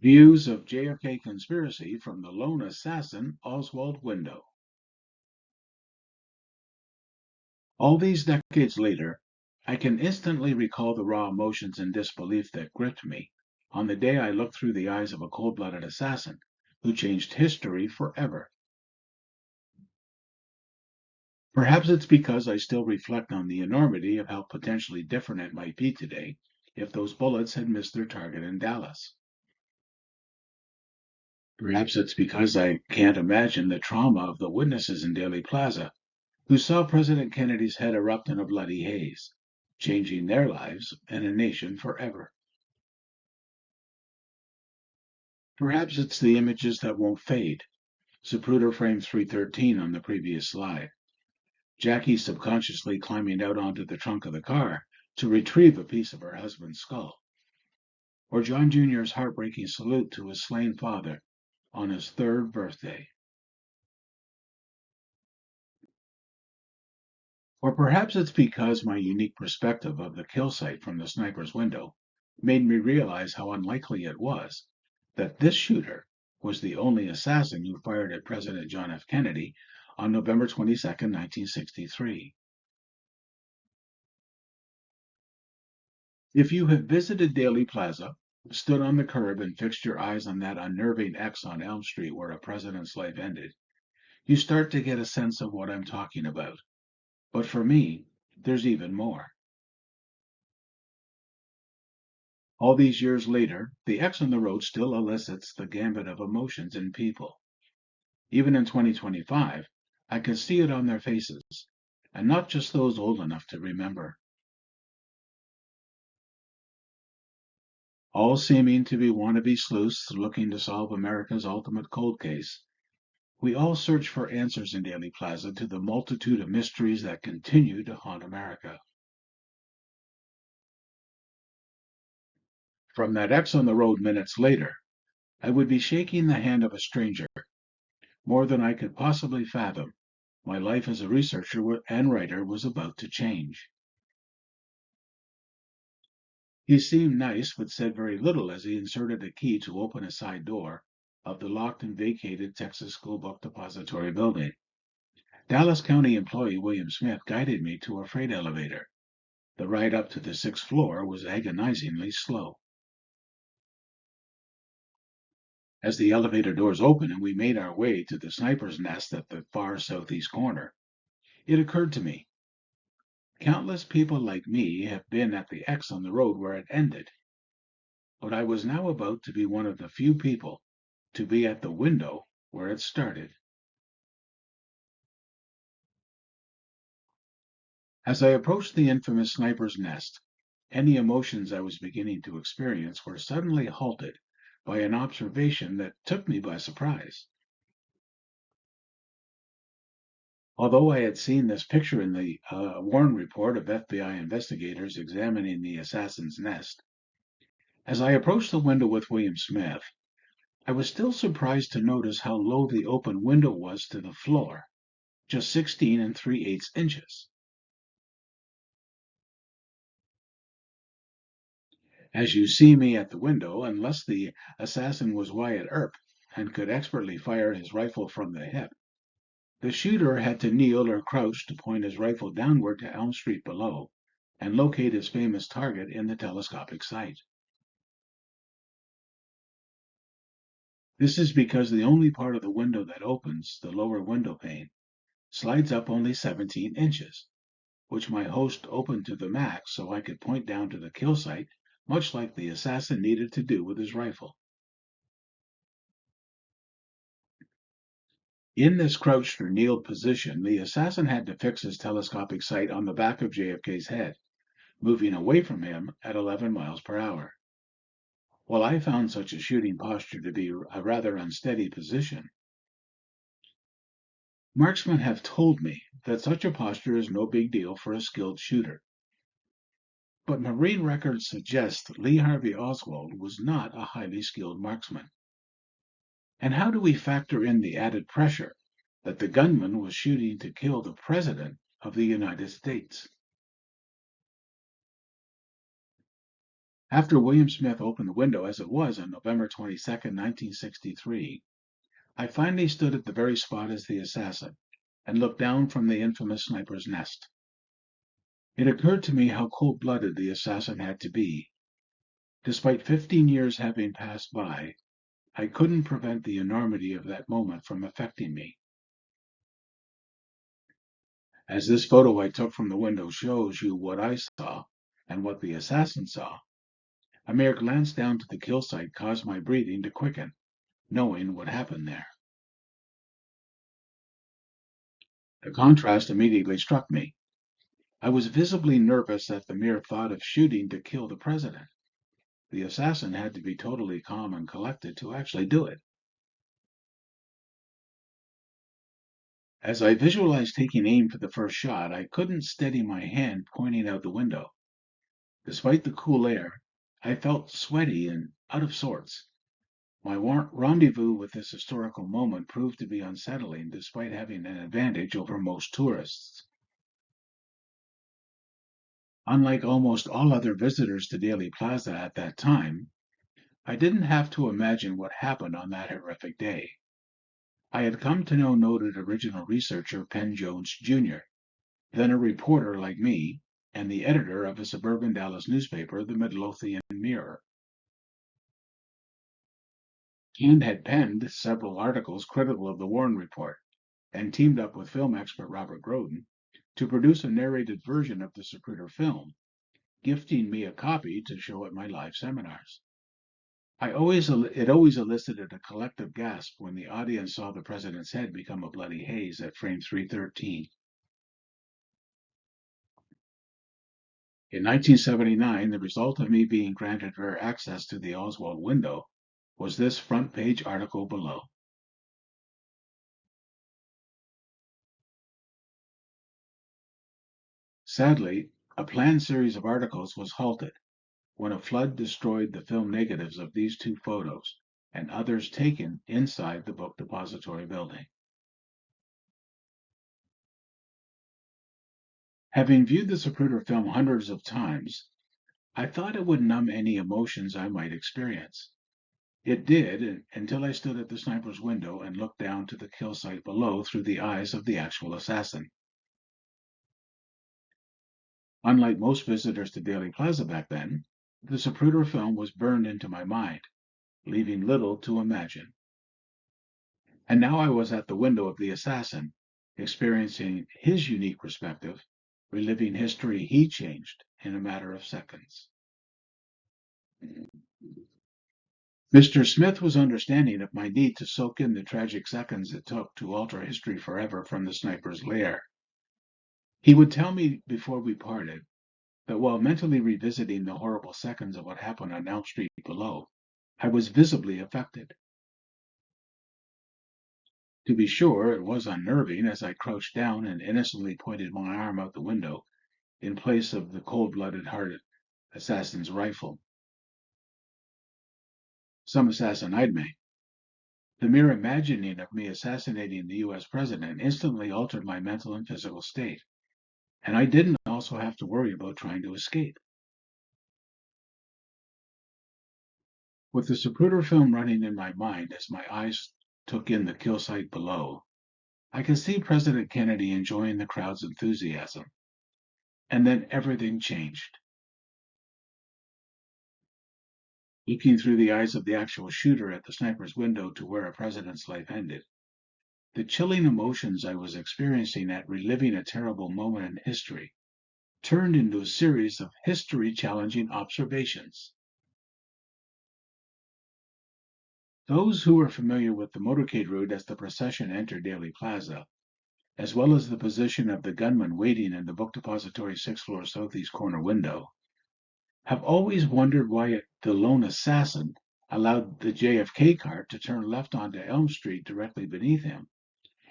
Views of JFK conspiracy from the lone assassin Oswald window. All these decades later, I can instantly recall the raw emotions and disbelief that gripped me on the day I looked through the eyes of a cold-blooded assassin who changed history forever. Perhaps it's because I still reflect on the enormity of how potentially different it might be today if those bullets had missed their target in Dallas. Perhaps it's because I can't imagine the trauma of the witnesses in Dealey Plaza who saw President Kennedy's head erupt in a bloody haze, changing their lives and a nation forever. Perhaps it's the images that won't fade. Zapruder frame 313 on the previous slide. Jackie subconsciously climbing out onto the trunk of the car to retrieve a piece of her husband's skull. Or John Jr.'s heartbreaking salute to his slain father on his third birthday. Or perhaps it's because my unique perspective of the kill site from the sniper's window made me realize how unlikely it was that this shooter was the only assassin who fired at President John F. Kennedy on November 22, 1963. If you have visited Dealey Plaza, stood on the curb and fixed your eyes on that unnerving X on Elm Street where a president's life ended, you start to get a sense of what I'm talking about. But for me, there's even more. All these years later, the X on the road still elicits the gambit of emotions in people. Even in 2025, I can see it on their faces, and not just those old enough to remember. All seeming to be wannabe sleuths looking to solve America's ultimate cold case. We all search for answers in Dealey Plaza to the multitude of mysteries that continue to haunt America. From that X on the road minutes later, I would be shaking the hand of a stranger, more than I could possibly fathom. My life as a researcher and writer was about to change. He seemed nice, but said very little as he inserted a key to open a side door of the locked and vacated Texas School Book Depository building. Dallas County employee William Smith guided me to a freight elevator. The ride up to the sixth floor was agonizingly slow. As the elevator doors opened and we made our way to the sniper's nest at the far southeast corner, it occurred to me, countless people like me have been at the X on the road where it ended, but I was now about to be one of the few people to be at the window where it started. As I approached the infamous sniper's nest, any emotions I was beginning to experience were suddenly halted by an observation that took me by surprise. Although I had seen this picture in the Warren report of FBI investigators examining the assassin's nest, as I approached the window with William Smith, I was still surprised to notice how low the open window was to the floor, just 16 and 3/8 inches. As you see me at the window, unless the assassin was Wyatt Earp and could expertly fire his rifle from the hip, the shooter had to kneel or crouch to point his rifle downward to Elm Street below and locate his famous target in the telescopic sight. This is because the only part of the window that opens, the lower window pane, slides up only 17 inches, which my host opened to the max so I could point down to the kill site, much like the assassin needed to do with his rifle. In this crouched or kneeled position, the assassin had to fix his telescopic sight on the back of JFK's head, moving away from him at 11 miles per hour. While I found such a shooting posture to be a rather unsteady position, marksmen have told me that such a posture is no big deal for a skilled shooter. But Marine records suggest Lee Harvey Oswald was not a highly skilled marksman. And how do we factor in the added pressure that the gunman was shooting to kill the President of the United States? After William Smith opened the window, as it was on November 22nd, 1963, I finally stood at the very spot as the assassin and looked down from the infamous sniper's nest. It occurred to me how cold-blooded the assassin had to be. Despite 15 years having passed by, I couldn't prevent the enormity of that moment from affecting me. As this photo I took from the window shows you what I saw and what the assassin saw, a mere glance down to the kill site caused my breathing to quicken, knowing what happened there. The contrast immediately struck me. I was visibly nervous at the mere thought of shooting to kill the president. The assassin had to be totally calm and collected to actually do it. As I visualized taking aim for the first shot, I couldn't steady my hand pointing out the window. Despite the cool air, I felt sweaty and out of sorts. My rendezvous with this historical moment proved to be unsettling despite having an advantage over most tourists. Unlike almost all other visitors to Dealey Plaza at that time, I didn't have to imagine what happened on that horrific day. I had come to know noted original researcher Penn Jones, Jr., then a reporter like me, and the editor of a suburban Dallas newspaper, the Midlothian Mirror. Penn had penned several articles critical of the Warren Report, and teamed up with film expert Robert Groden to produce a narrated version of the Zapruder film, gifting me a copy to show at my live seminars. It always elicited a collective gasp when the audience saw the president's head become a bloody haze at frame 313. In 1979, the result of me being granted rare access to the Oswald window was this front page article below. Sadly, a planned series of articles was halted when a flood destroyed the film negatives of these two photos and others taken inside the Book Depository building. Having viewed the Zapruder film hundreds of times, I thought it would numb any emotions I might experience. It did, until I stood at the sniper's window and looked down to the kill site below through the eyes of the actual assassin. Unlike most visitors to Dealey Plaza back then, the Zapruder film was burned into my mind, leaving little to imagine. And now I was at the window of the assassin, experiencing his unique perspective, reliving history he changed in a matter of seconds. Mr. Smith was understanding of my need to soak in the tragic seconds it took to alter history forever from the sniper's lair. He would tell me before we parted that while mentally revisiting the horrible seconds of what happened on Elm Street below, I was visibly affected. To be sure, it was unnerving as I crouched down and innocently pointed my arm out the window in place of the cold-blooded hearted assassin's rifle. Some assassin I'd made. The mere imagining of me assassinating the US president instantly altered my mental and physical state, and I didn't also have to worry about trying to escape. With the Zapruder film running in my mind as my eyes took in the kill site below, I could see President Kennedy enjoying the crowd's enthusiasm. And then everything changed. Looking through the eyes of the actual shooter at the sniper's window to where a president's life ended, the chilling emotions I was experiencing at reliving a terrible moment in history turned into a series of history-challenging observations. Those who are familiar with the motorcade route as the procession entered Dealey Plaza, as well as the position of the gunman waiting in the Book Depository 6th floor southeast corner window, have always wondered why the lone assassin allowed the JFK cart to turn left onto Elm Street directly beneath him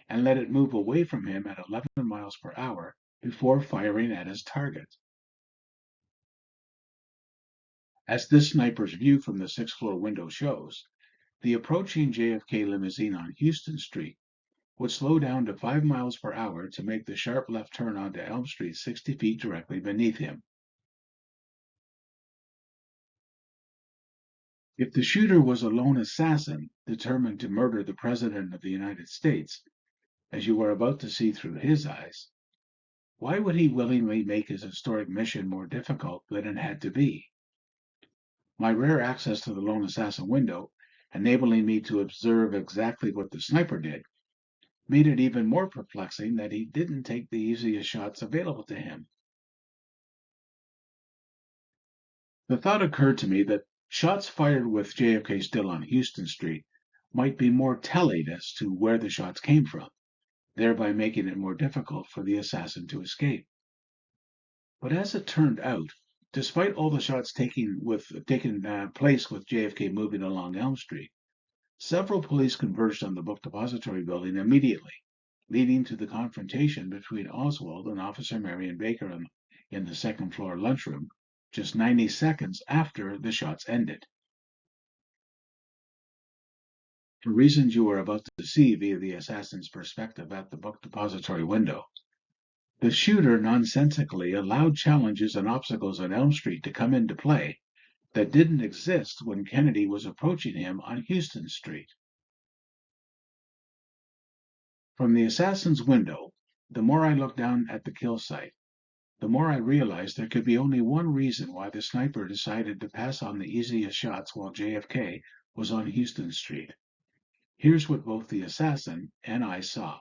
and let it move away from him at 11 miles per hour before firing at his target. As this sniper's view from the 6th floor window shows, the approaching JFK limousine on Houston Street would slow down to 5 miles per hour to make the sharp left turn onto Elm Street 60 feet directly beneath him. If the shooter was a lone assassin determined to murder the President of the United States, as you are about to see through his eyes, why would he willingly make his historic mission more difficult than it had to be? My rare access to the lone assassin window, enabling me to observe exactly what the sniper did, made it even more perplexing that he didn't take the easiest shots available to him. The thought occurred to me that shots fired with JFK still on Houston Street might be more telling as to where the shots came from, thereby making it more difficult for the assassin to escape. But as it turned out, despite all the shots taking place with JFK moving along Elm Street, several police converged on the Book Depository building immediately, leading to the confrontation between Oswald and Officer Marion Baker in the second floor lunchroom, just 90 seconds after the shots ended. For reasons you are about to see via the assassin's perspective at the Book Depository window, the shooter nonsensically allowed challenges and obstacles on Elm Street to come into play that didn't exist when Kennedy was approaching him on Houston Street. From the assassin's window, the more I looked down at the kill site, the more I realized there could be only one reason why the sniper decided to pass on the easiest shots while JFK was on Houston Street. Here's what both the assassin and I saw.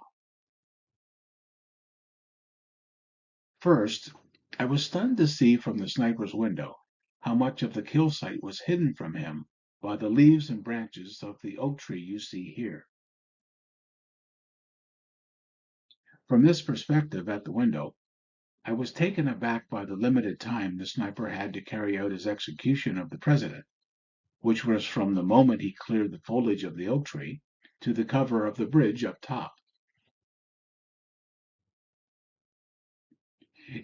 First, I was stunned to see from the sniper's window how much of the kill site was hidden from him by the leaves and branches of the oak tree you see here. From this perspective at the window, I was taken aback by the limited time the sniper had to carry out his execution of the president, which was from the moment he cleared the foliage of the oak tree to the cover of the bridge up top.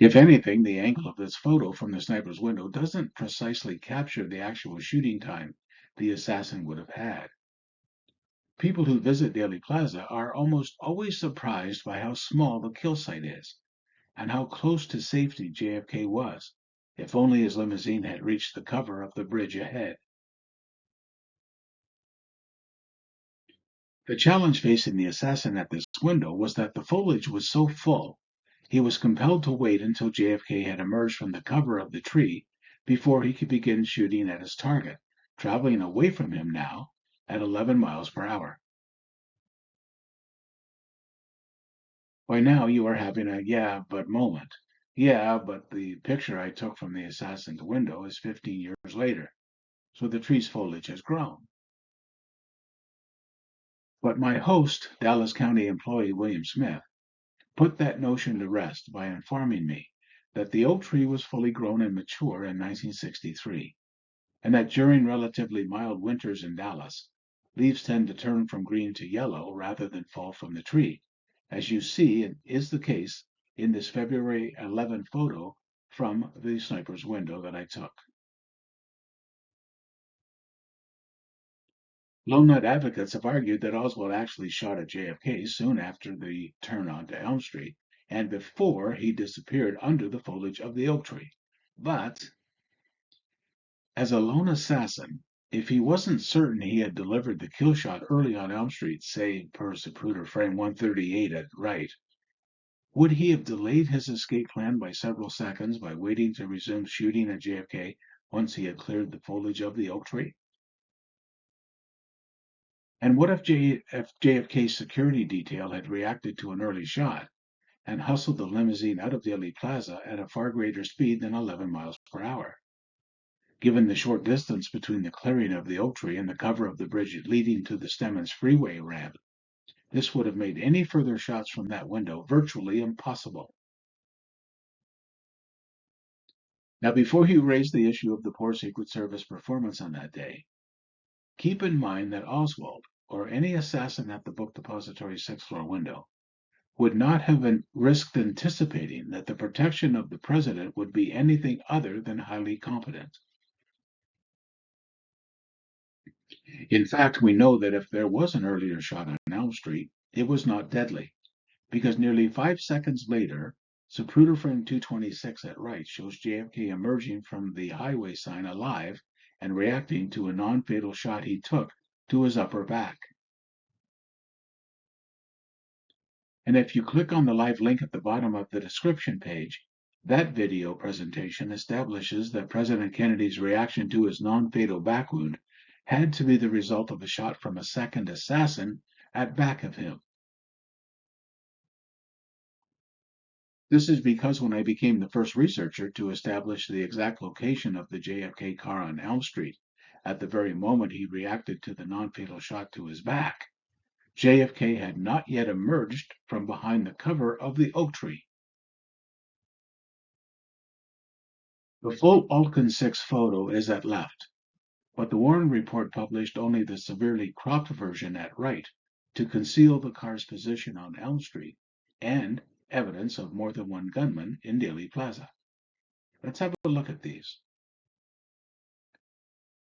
If anything, the angle of this photo from the sniper's window doesn't precisely capture the actual shooting time the assassin would have had. People who visit Dealey Plaza are almost always surprised by how small the kill site is and how close to safety JFK was, if only his limousine had reached the cover of the bridge ahead. The challenge facing the assassin at this window was that the foliage was so full, he was compelled to wait until JFK had emerged from the cover of the tree before he could begin shooting at his target, traveling away from him now at 11 miles per hour. By now you are having a yeah, but moment. Yeah, but the picture I took from the assassin's window is 15 years later, so the tree's foliage has grown. But my host, Dallas County employee William Smith, put that notion to rest by informing me that the oak tree was fully grown and mature in 1963, and that during relatively mild winters in Dallas, leaves tend to turn from green to yellow rather than fall from the tree, as you see is the case in this February 11 photo from the sniper's window that I took. Lone Nut advocates have argued that Oswald actually shot at JFK soon after the turn onto Elm Street and before he disappeared under the foliage of the oak tree. But as a lone assassin, if he wasn't certain he had delivered the kill shot early on Elm Street, say per Zapruder frame 138 at right, would he have delayed his escape plan by several seconds by waiting to resume shooting at JFK once he had cleared the foliage of the oak tree? And what if JFK's security detail had reacted to an early shot and hustled the limousine out of Dealey Plaza at a far greater speed than 11 miles per hour? Given the short distance between the clearing of the oak tree and the cover of the bridge leading to the Stemmons freeway ramp, this would have made any further shots from that window virtually impossible. Now, before you raise the issue of the poor Secret Service performance on that day, keep in mind that Oswald, or any assassin at the Book Depository's sixth floor window, would not have risked anticipating that the protection of the president would be anything other than highly competent. In fact, we know that if there was an earlier shot on Elm Street, it was not deadly, because nearly 5 seconds later, Zapruder frame 226 at right shows JFK emerging from the highway sign alive and reacting to a non-fatal shot he took to his upper back. And if you click on the live link at the bottom of the description page, that video presentation establishes that President Kennedy's reaction to his non-fatal back wound had to be the result of a shot from a second assassin at back of him. This is because when I became the first researcher to establish the exact location of the JFK car on Elm Street, at the very moment he reacted to the non-fatal shot to his back, JFK had not yet emerged from behind the cover of the oak tree. The full Altkin 6 photo is at left, but the Warren Report published only the severely cropped version at right to conceal the car's position on Elm Street and evidence of more than one gunman in Dealey Plaza. Let's have a look at these.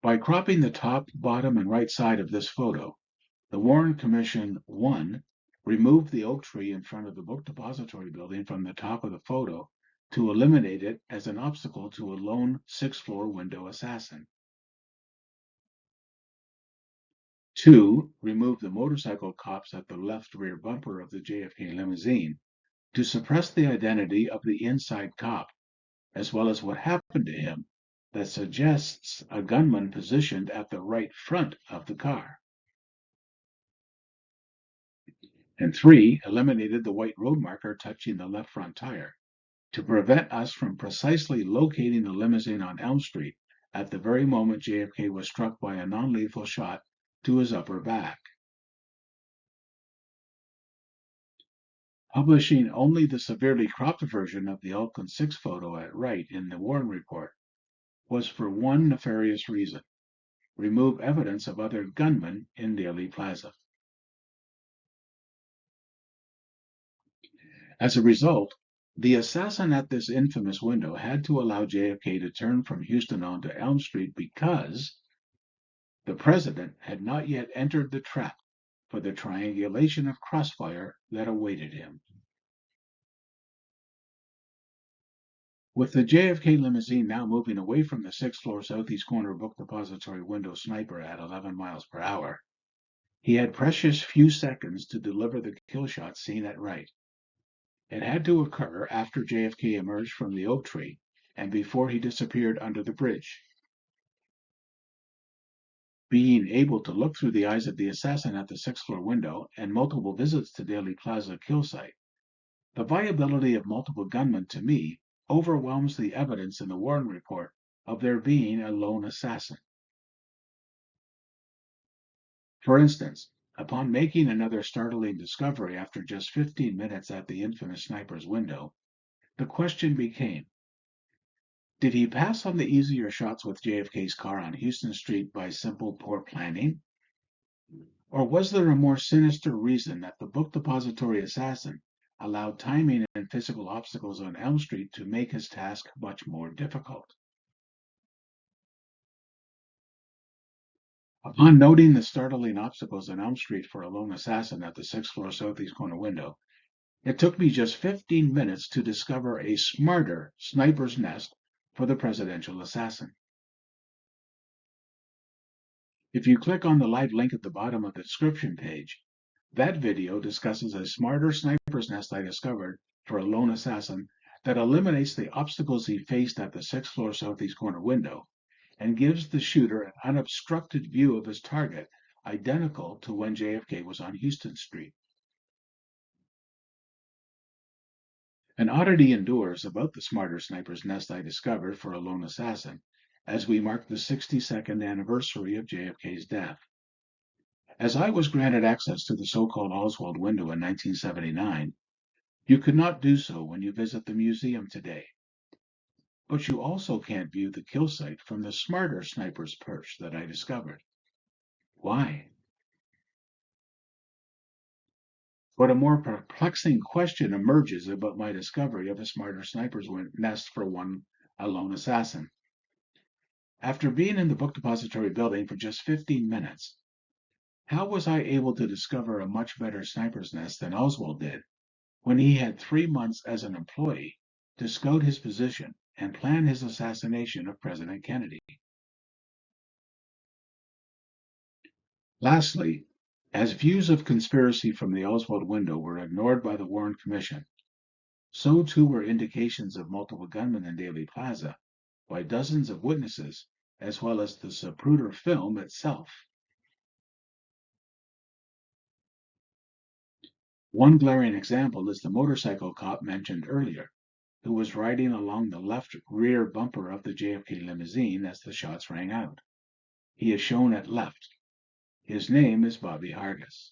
By cropping the top, bottom, and right side of this photo, the Warren Commission 1 removed the oak tree in front of the Book Depository building from the top of the photo to eliminate it as an obstacle to a lone sixth-floor window assassin. 2, removed the motorcycle cops at the left rear bumper of the JFK limousine to suppress the identity of the inside cop, as well as what happened to him that suggests a gunman positioned at the right front of the car. And 3, eliminated the white road marker touching the left front tire to prevent us from precisely locating the limousine on Elm Street at the very moment JFK was struck by a non-lethal shot to his upper back. Publishing only the severely cropped version of the Altkin 6 photo at right in the Warren Report was for one nefarious reason: remove evidence of other gunmen in Dealey Plaza. As a result, the assassin at this infamous window had to allow JFK to turn from Houston onto Elm Street because the president had not yet entered the trap for the triangulation of crossfire that awaited him. With the JFK limousine now moving away from the 6th floor southeast corner Book Depository window sniper at 11 miles per hour, he had precious few seconds to deliver the kill shot seen at right. It had to occur after JFK emerged from the oak tree and before he disappeared under the bridge. Being able to look through the eyes of the assassin at the 6th floor window and multiple visits to Dealey Plaza kill site, the viability of multiple gunmen to me overwhelms the evidence in the Warren Report of there being a lone assassin. For instance, upon making another startling discovery after just 15 minutes at the infamous sniper's window, the question became, did he pass on the easier shots with JFK's car on Houston Street by simple poor planning? Or was there a more sinister reason that the Book Depository assassin allowed timing and physical obstacles on Elm Street to make his task much more difficult? Upon noting the startling obstacles on Elm Street for a lone assassin at the 6th floor southeast corner window, it took me just 15 minutes to discover a smarter sniper's nest for the presidential assassin. If you click on the live link at the bottom of the description page, that video discusses a smarter sniper's nest I discovered for a lone assassin that eliminates the obstacles he faced at the 6th floor southeast corner window and gives the shooter an unobstructed view of his target identical to when JFK was on Houston Street. An oddity endures about the smarter sniper's nest I discovered for a lone assassin as we mark the 62nd anniversary of JFK's death. As I was granted access to the so-called Oswald window in 1979, you could not do so when you visit the museum today. But you also can't view the kill site from the smarter sniper's perch that I discovered. Why? But a more perplexing question emerges about my discovery of a smarter sniper's nest for a lone assassin. After being in the Book Depository building for just 15 minutes, how was I able to discover a much better sniper's nest than Oswald did when he had 3 months as an employee to scout his position and plan his assassination of President Kennedy? Lastly, as views of conspiracy from the Oswald window were ignored by the Warren Commission, so too were indications of multiple gunmen in Dealey Plaza by dozens of witnesses, as well as the Zapruder film itself. One glaring example is the motorcycle cop mentioned earlier, who was riding along the left rear bumper of the JFK limousine as the shots rang out. He is shown at left. His name is Bobby Hargis.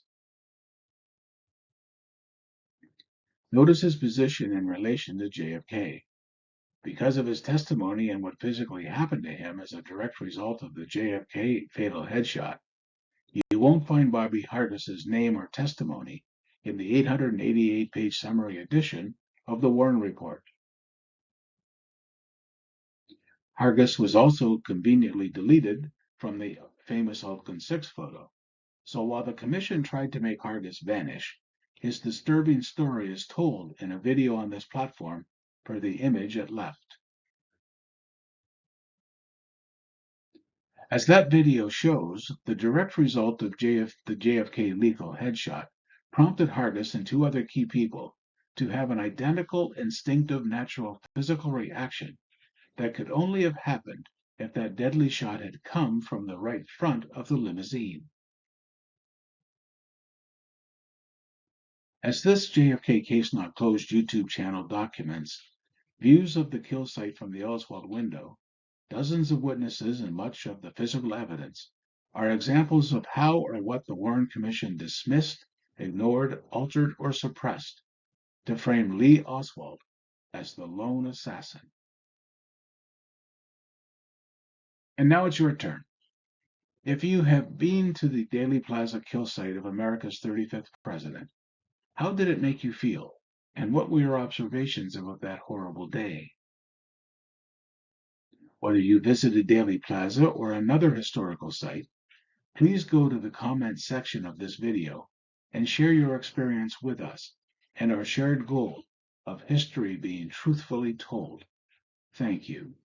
Notice his position in relation to JFK. Because of his testimony and what physically happened to him as a direct result of the JFK fatal headshot, you won't find Bobby Hargis's name or testimony in the 888-page summary edition of the Warren Report. Hargis was also conveniently deleted from the famous Altkin 6 photo. So while the commission tried to make Hargis vanish, his disturbing story is told in a video on this platform per the image at left. As that video shows, the direct result of the JFK lethal headshot prompted Hargis and two other key people to have an identical instinctive natural physical reaction that could only have happened if that deadly shot had come from the right front of the limousine. As this JFK Case Not Closed YouTube channel documents, views of the kill site from the Oswald window, dozens of witnesses and much of the physical evidence are examples of how or what the Warren Commission dismissed, ignored, altered, or suppressed to frame Lee Oswald as the lone assassin. And now it's your turn. If you have been to the Dealey Plaza kill site of America's 35th president, how did it make you feel? And what were your observations about that horrible day? Whether you visited Dealey Plaza or another historical site, please go to the comments section of this video and share your experience with us and our shared goal of history being truthfully told. Thank you.